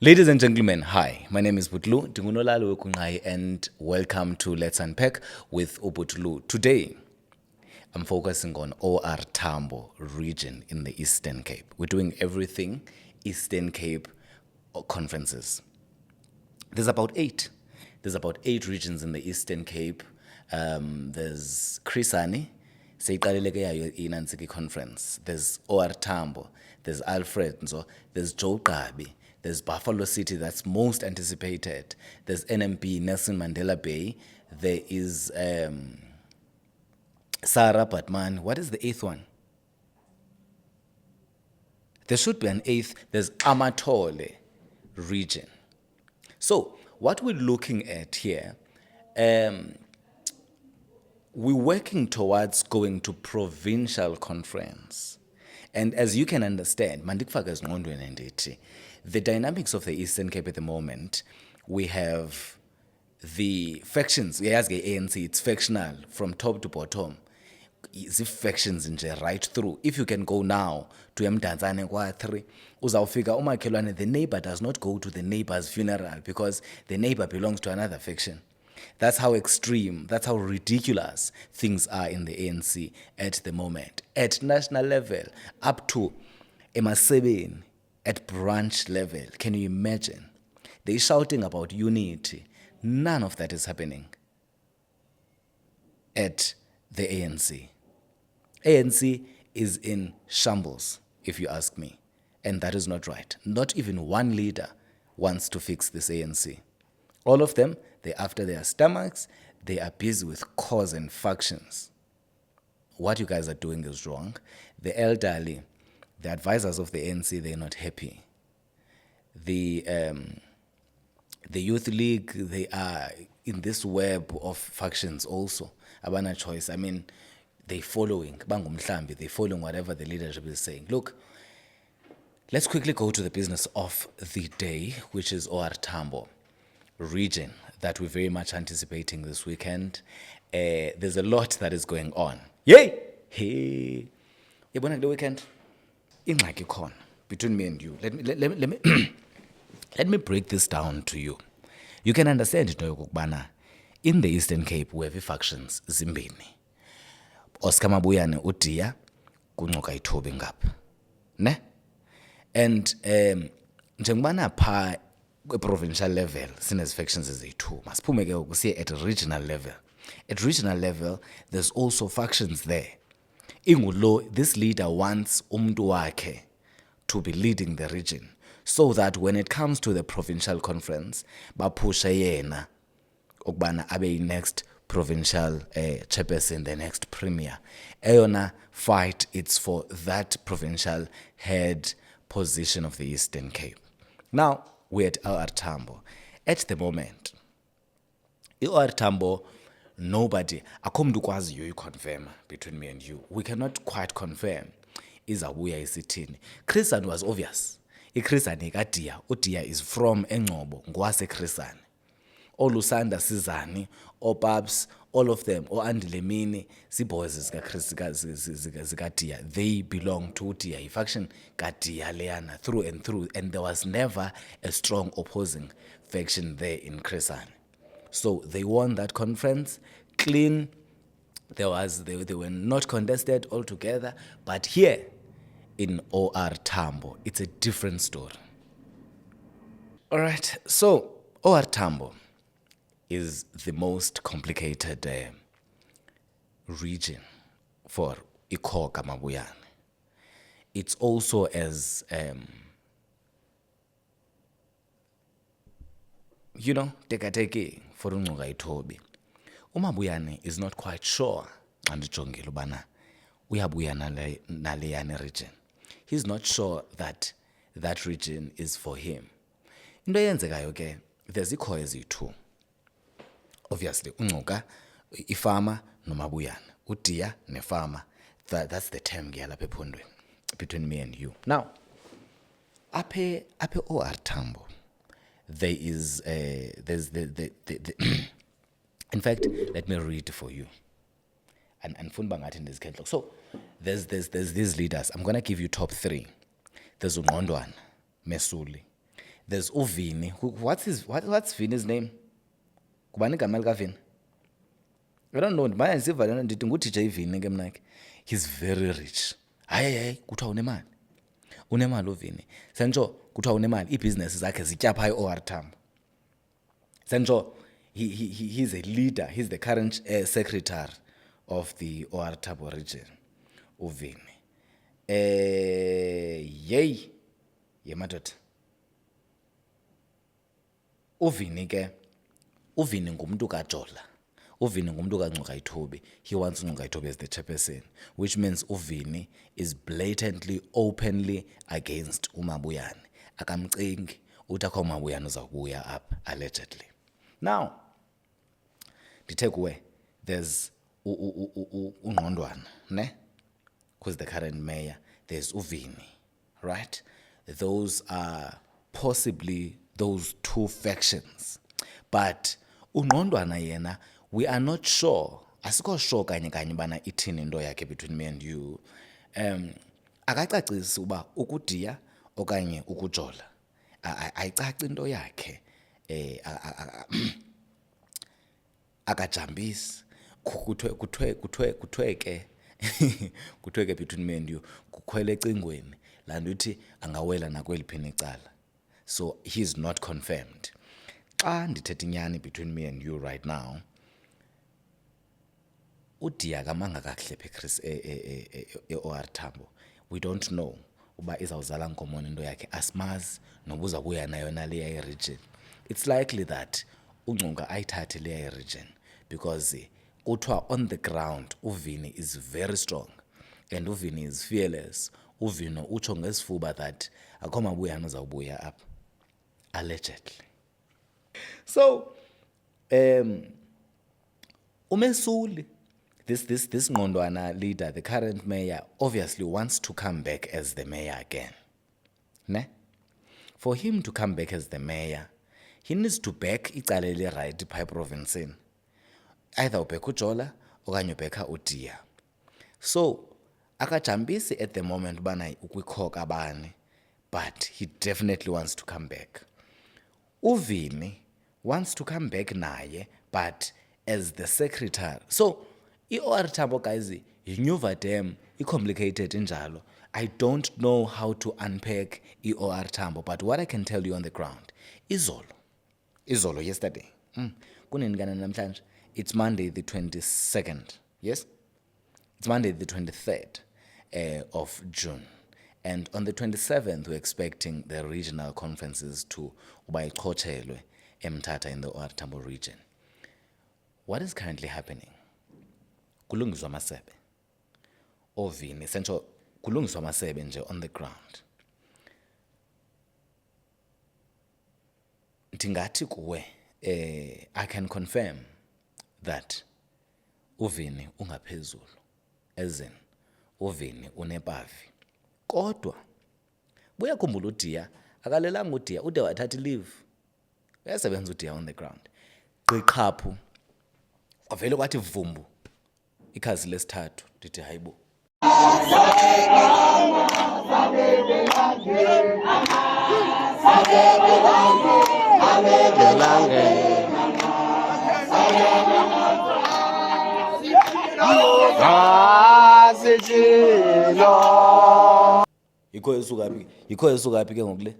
Ladies and gentlemen, hi. My name is Butlu Dingunolalo Wekungai, and welcome to Let's Unpack with Ubutlu. Today, I'm focusing on OR Tambo region in the Eastern Cape. We're doing everything Eastern Cape conferences. There's about eight. There's about 8 regions in the Eastern Cape. There's Chris Hani, seyiqaleleke yayo iNansiki conference. There's OR Tambo. There's Alfred Nzo. There's Joe Qabi. There's Buffalo City, that's most anticipated. There's NMP, Nelson Mandela Bay. There is Sarah Batman. What is the 8th one? There should be an 8th. There's Amatole region. So what we're looking at here, we're working towards going to provincial conference. And as you can understand, the dynamics of the Eastern Cape at the moment, we have the factions. Yes, the ANC, it's factional from top to bottom. It's factions nje right through. If you can go now to Mdantsane kwa-3, uzawufika umakhelwane, the neighbor does not go to the neighbor's funeral because the neighbor belongs to another faction. That's how extreme, that's how ridiculous things are in the ANC at the moment. At national level, up to Emasebeni, at branch level, can you imagine? They're shouting about unity. None of that is happening at the ANC. ANC is in shambles, if you ask me. And that is not right. Not even one leader wants to fix this ANC. All of them, they're after their stomachs. They are busy with cause and factions. What you guys are doing is wrong. The elderly, the advisors of the ANC, they're not happy. The Youth League, they are in this web of factions also. Abana choice. I mean, they're following. They're following whatever the leadership is saying. Look, let's quickly go to the business of the day, which is OR Tambo region that we're very much anticipating this weekend. There's a lot that is going on. Yay! Hey! The weekend? Ingxaki khona between me and you. Let me let me break this down to you. You can understand into yokubana in the Eastern Cape we have factions zimbini. Oscar Mabuyane uDiya kuncoka iThobi ngapha. Ne? And njengobana pha provincial level since factions eziyi-2 masiphume ke ukusiye at regional level. At regional level there's also factions there. Ingulo, this leader wants umntu wakhe to be leading the region so that when it comes to the provincial conference baphushe yena ukubana abe next provincial chairperson, the next premier. Eyona fight, it's for that provincial head position of the Eastern Cape. Now we're at OR Tambo. At the moment, OR Tambo, nobody, akho mntu ukwaziyo uyiconfirm between me and you. We cannot quite confirm izabuya isithini. Chris Hani was obvious. Chris Hani kaDiya, uDiya is from Engcobo, ngwase-Chris Hani. Olusanda Sizani, Opabs, all of them, Andile Mini, boys zikaDiya, they belong to Diya, faction kaDiya Leana through and through, and there was never a strong opposing faction there in Chris Hani. So they won that conference clean. They were not contested altogether, but here in OR Tambo, it's a different story. All right, so OR Tambo is the most complicated region for Ikhoka Mabuyane. It's also as tekateke for uncoka iThobi. uMabuyane is not quite sure andijongile ubana uyabuya naleyana region. He's not sure that that region is for him. Into eyenzekayo ke, there's ikhoyo eziyi-2. Obviously uncoka ifama noMabuyane, uDiya nefama. That's the term ke lapha ephondweni between me and you. Now aphe OR Tambo, there is there's the in fact, let me read for you. And so there's these leaders. I'm gonna give you top 3. There's uNgqondwana Mesuli. There's Uvini. What's Vini's name? Kubani igama likaVini? I don't know. Manje siva lena ndithi ngu-DJ Vini ke mna ke. He's very rich. Hayi kuthiwa unemali. Unemali uVini. Sentsho kuthiwa unemali. Ibusiness zakhe zitya phaa eOR Tambo. Sentsho he's a leader. He's the current secretary of the OR Tambo region. uVini. Ye madoda. uVini ke. uVini ngumuntu kaJola. uVini ngumuntu kaNgcukaithobi. He wants uNgcukaithobi as the chairperson, which means uVini is blatantly, openly against uMabuyane. Akamcingi uthi akho uMabuyane uzawubuya up, allegedly. Now, ndithe kuwe, there's uNgqondwana, ne? Who's the current mayor. There's uVini, right? Those are possibly those two factions. But uNgqondwana yena, we are not sure. Asikho sure kanye bana ithini into yakhe between me and you. Akacacisi uba ukudiya okanye ukujola. Ayicaci into yakhe. Akajambisi. Kuthiwe ke between me and you kukhwele ecingweni laa nto ithi angawela nakweliphi icala. So he's not confirmed. Xa ndithetha inyani between me and you right now, uDiya kamanga kakuhle phe eOR Tambo. We don't know uba izawuzala ngomoni into yakhe. Asimazi noba uzabuya nayo naleya i-region. It's likely that uNgcuka ayithathe leya i-region because kuthiwa on the ground uVini is very strong and uVini is fearless. uVini utsho ngesifuba that akho Mabuyane uzawubuya up, allegedly. So, uMesuli, this Ngqondwana leader, the current mayor, obviously wants to come back as the mayor again. Ne? For him to come back as the mayor, he needs to back icala eli-right phaa eprovinsini. Either ubheka uJola okanye ubheka uDiya. So, akajambisi at the moment ubana ukwikhoka abani, but he definitely wants to come back. uVini wants to come back naye, but as the secretary. So, iOR Tambo, guys, yinyuva dem, complicated injalo. I don't know how to unpack iOR Tambo, but what I can tell you on the ground, Izolo yesterday. Kunini kana namhlanje? It's Monday the 22nd. Yes? It's Monday the 23rd of June. And on the 27th, we're expecting the regional conferences to ubayiqhotshelwe eMthatha in the OR Tambo region. What is currently happening? Kulungiswa amasebe. uVini, sentsho kulungiswa amasebe nje on the ground. Ndingathi kuwe, I can confirm that uVini ungaphezulu, as in uVini unepavi. Kodwa buyakhumbula uDiya akalelanga uDiya ude wathatha leave. Uyasebenza uDiya on the ground. Qiqaphu avele kwathi vumbu ikhazi lesithathu ndithi hayibo. Ikho yesuka phi ke ngokule?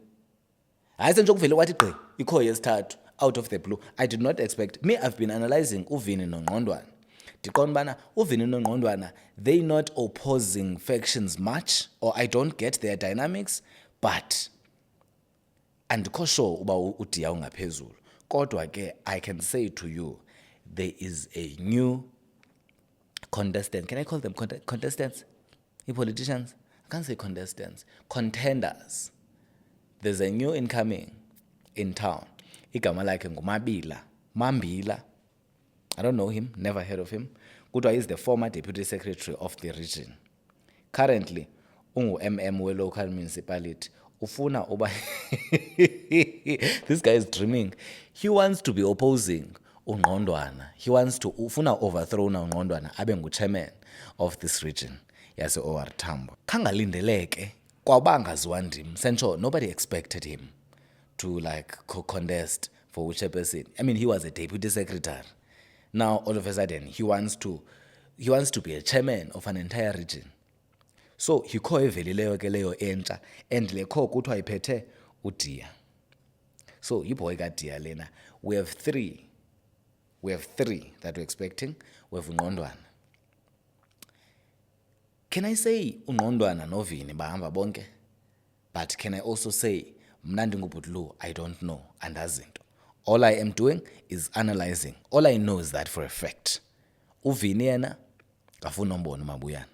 Hayi senje kuvele kwathi gqi ikho yesithathu out of the blue. I did not expect. Me, I've been analyzing uVini noNgqondwana. Ndiqonda bana uVini noNgqondwana, they not opposing factions much, or I don't get their dynamics, but andikho sure uba uDiya ungaphezulu. Kodwa ke I can say to you, there is a new contestant. Can I call them contestants? Politicians? I can't say contestants. Contenders. There's a new incoming in town. Igama lakhe Mambila. I don't know him, never heard of him. Kuthiwa is the former deputy secretary of the region. Currently, ungu-MM we-local municipality. Ufuna uba this guy is dreaming. He wants to be opposing uNgqondwana. He wants to ufuna overthrow uNgqondwana abe ngu-chairman of this region yase-OR Tambo. Khangalindeleke kwaba ngaziwa ndim. Sentsho nobody expected him to like contest for chairperson. I mean, he was a deputy secretary. Now all of a sudden he wants to be a chairman of an entire region. So he kho evelileyo ke leyo entsha, and le kho kuthiwa iphethe uDiya. So yiboy kaDiya lena. We have three that we're expecting. We have uNgqondwana. Can I say uNgqondwana noVini bahamba bonke? But can I also say mna ndingubhutlu, I don't know, andazi into. All I am doing is analyzing. All I know is that for a fact uVini yena afuna umbona uMabuyane.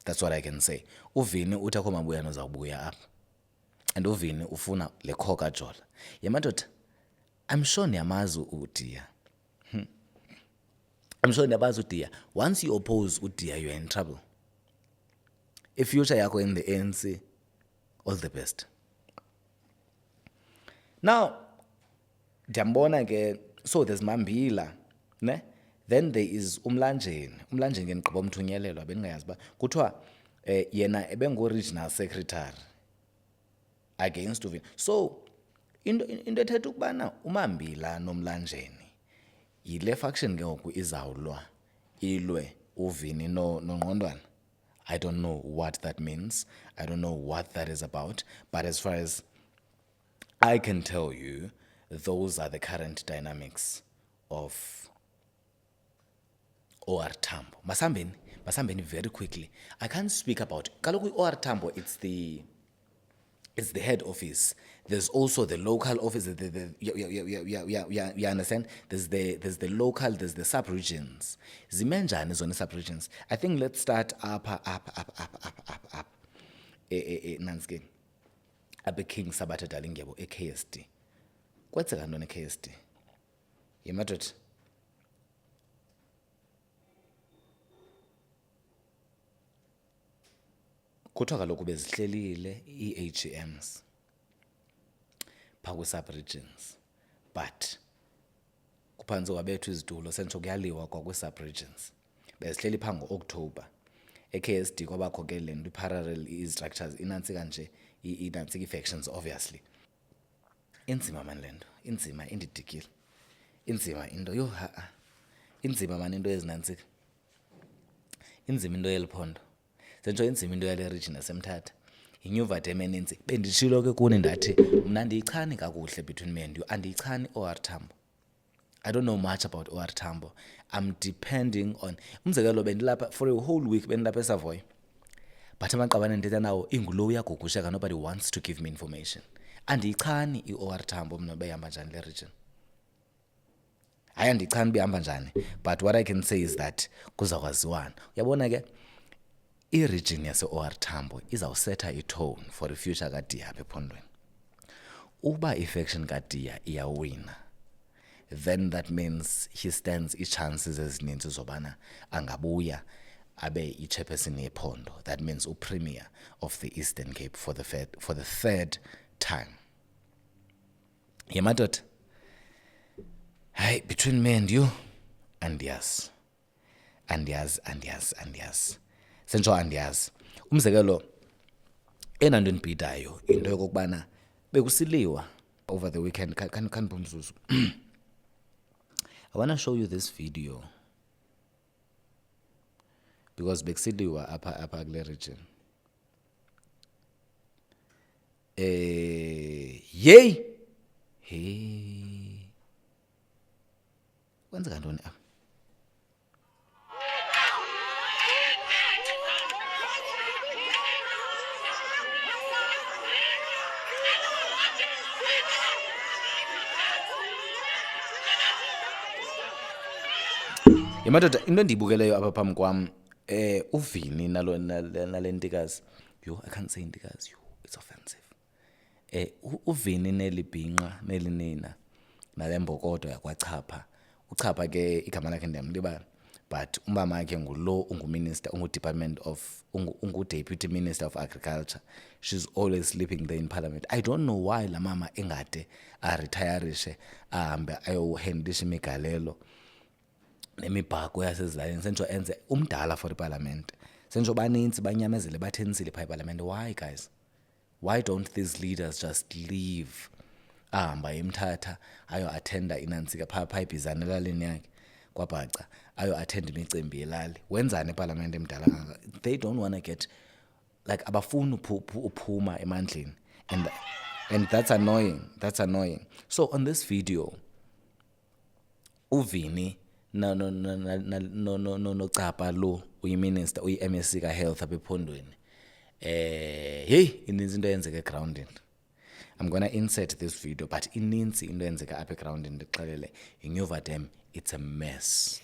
That's what I can say. uVini uthi akho Mabuyane uzawubuya apha, and uVini ufuna le kho kaJola. Yemadoda, I'm sure niyamazi uDiya. I'm sure niyamazi uDiya. Once you oppose uDiya, you're in trouble. If future yakho in the ANC, all the best. Now, ndiyambona ke, so there's Mambila, ne? Then there is uMlanjeni. uMlanjeni ke ndigqiba umthunyelelwa, bendingayazi uba kuthiwa yena ebengu-regional secretary against uVini. So into ethetha ukubana uMambila noMlanjeni yile faction ke ngoku izawulwa ilwe uVini noNgqondwana. I don't know what that means. I don't know what that is about. But as far as I can tell you, those are the current dynamics of OR Tambo. Masambeni very quickly. I can't speak about kaloku OR Tambo, it's the head office. There's also the local office. You understand? There's the local, there's the sub-regions. Zimenjani zona sub-regions? I think let's start up. Nanske. Abe King Sabatha Dalindyebo, KSD. Kwenzeka ntoni KSD? Yemadoda. Kuthiwa kaloku bezihlelile ii-AGMs phaa kwi-sub-regions, but kuphantse kwabethwa izitulo sentsho kuyaliwa kwa kwi-sub-regions. Bezihleli phaa ngo-October. E-KSD kwabakho ke le nto i-parallel i-structures, inantsika nje, inantsika ii-factions obviously. Inzima mani le nto, inzima, indidikile. Inzima into, yho ha-a. Inzima mani into ezinantsika. Inzima into yeli phondo. Sentsho inzima into yale region yaseMthatha. Yinyuvat emeninzi. Benditshilo ke kuni ndathi mna andiyichani kakuhle between me and you. Andiyichani OR Tambo. I don't know much about OR Tambo. I'm depending on umzekelo bendilapha for a whole week, bendilapha eSavoy. But amaqabane ndithetha nawo ingulo uyagugusheka, nobody wants to give me information. Andiyichani i-OR Tambo mna behamba njani le region. Hayi andiyichani behamba njani, but what I can say is that kuzakwaziwana. Uyabona ke i-region yase-OR Tambo izawusetha i-tone for i-future kaDiya apha ephondweni. Uba i-faction kaDiya iyawina, then that means he stands ii-chances ezininzi zobana angabuya abe i-chairperson yephondo. That means uPremier of the Eastern Cape for the third time. Yemadoda, hayi, between me and you, andiyazi. Sentsho andiyazi. Umzekelo enanto endibhidayo into yokokubana bekusiliwa over the weekend. Khanipha umzuzu. I want to show you this video because bekusiliwa apha kule region. Yey, hey, kwenzeka ntoni apha? Yemadoda, into endiyibukeleyo apha phambi kwam, uVini nale ntikazi. Yo, I can't say ntikazi, yo, it's offensive. uVini nelibhinqa nelinina nale mbokodo yakwaChapha. uChapha ke igama lakhe ndiyamlibala, but umama wakhe ngulo unguminister, ungu-deputy minister of agriculture. She's always sleeping there in parliament. I don't know why la mama engade aretirishe ahambe ayohendisha imigalelo nemibhako yasezilalini, sentsho enze umdala for iparlament. Sentsho baninzi banyamezele bathentsile phaa eparlament. Why guys? Why don't these leaders just leave ahamba emthatha ayo-athenda inantsika phaa ibhizana elalini yakhe kwaBhaca, ayo-athenda imicimbi yelali. Wenzani epalamente emdala kangaka? They don't want to get, like, abafuni uphuma emandleni, and that's annoying. So on this video, uVini no lo uyiminister, uyi-MSc ka-health apha ephondweni, ininzi into eyenzeka egroundini. I'm gonna insert this video, but ininzi into eyenzeka apha egroundini. Ndixelele, iNuva Dam, it's a mess.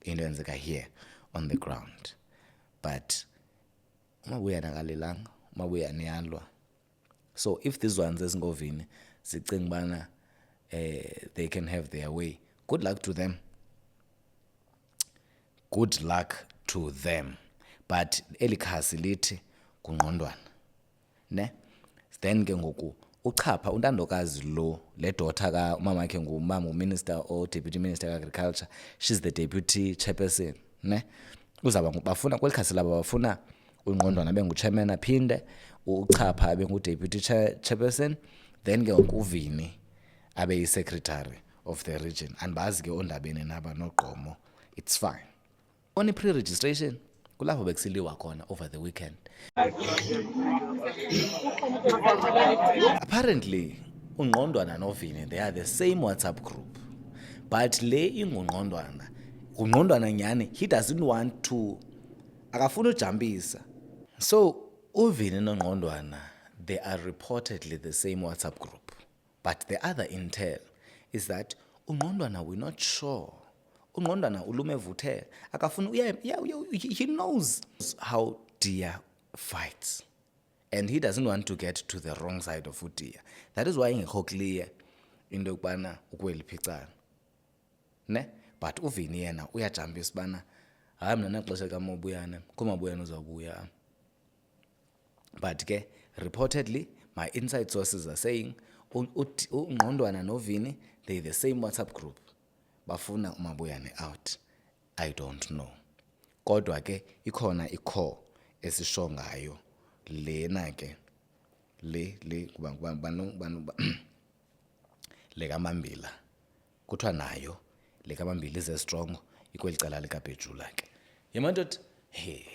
Into eyenzeka here on the ground, but umabuya nakalelanga, umabuya niyalwa. So if these ones ezingovini zicinga bana they can have their way, good luck to them. Good luck to them. But eli khasi lithi kungqondwana, ne? Then ke ngoku uchapha untandokazi lo, le daughter ka umama wakhe ngumama uminister or deputy minister ka-agriculture, she's the deputy chairperson, ne? Uzaba bafuna kweli khasi laba bafuna uNgqondwana abe nguchairman, aphinde uchapha abe ngu-deputy chairperson, then ke ngoku uVini abe yi-secretary of the region. Andibazi ke ondabeni naba noGqomo, it's fine. On pre-registration kulapho bekusiliwa khona over the weekend. Apparently uNgqondwana noVini, they are the same WhatsApp group, but le nguNgqondwana nyani, he doesn't want to, akafuna ujampisa. So uVini noNgqondwana, they are reportedly the same WhatsApp group, but the other intel is that uNgqondwana, we're not sure. uNgqondwana ulume vuthela, akafuna, he knows how Dia fights, and he doesn't want to get to the wrong side of uDia. That is why ingekho clear into yokubana ukweliphi icala, ne? But uVini yena uyajampisa ubana hayi mna naxesha kaMabuyane, kuMabuyane uzawubuya. But ke reportedly, my inside sources are saying uNgqondwana noVini, they the same WhatsApp group, bafuna uMabuyane out. I don't know. Kodwa ke ikhona icore esisho ngayo lena ke le le kaMambila, kuthiwa nayo le kaMambila is strong ikweli cala likaBhejula ke. Yamantot, hey,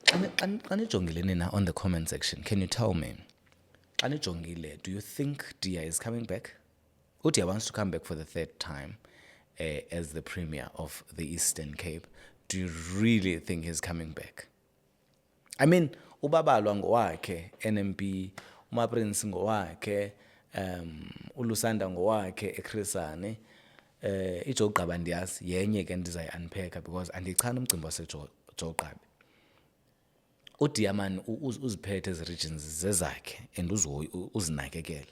xa nijongile nina on the comment section, can you tell me, xa nijongile, do you think Dia is coming back? Dia wants to come back for the third time as the Premier of the Eastern Cape. Do you really think he's coming back? I mean, uBabalwa ngowakhe, NMP, uMaprince ngowakhe, uLusanda ngowakhe eChrisane, iJoe Gqaba ndiyazi yenye ke ndizayi-unpacka because andichana umcimbi waseJoe Gqaba. uDia man uziphethe ezi regions zezakhe and uzinakekele.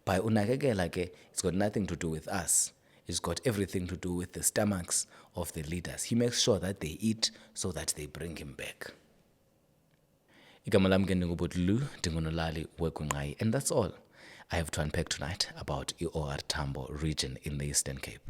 By unakekela ke, it's got nothing to do with us. It's got everything to do with the stomachs of the leaders. He makes sure that they eat so that they bring him back. Igama lami ke ndinguButlu, ndingunolali weGungqayi, and that's all I have to unpack tonight about the OR Tambo region in the Eastern Cape.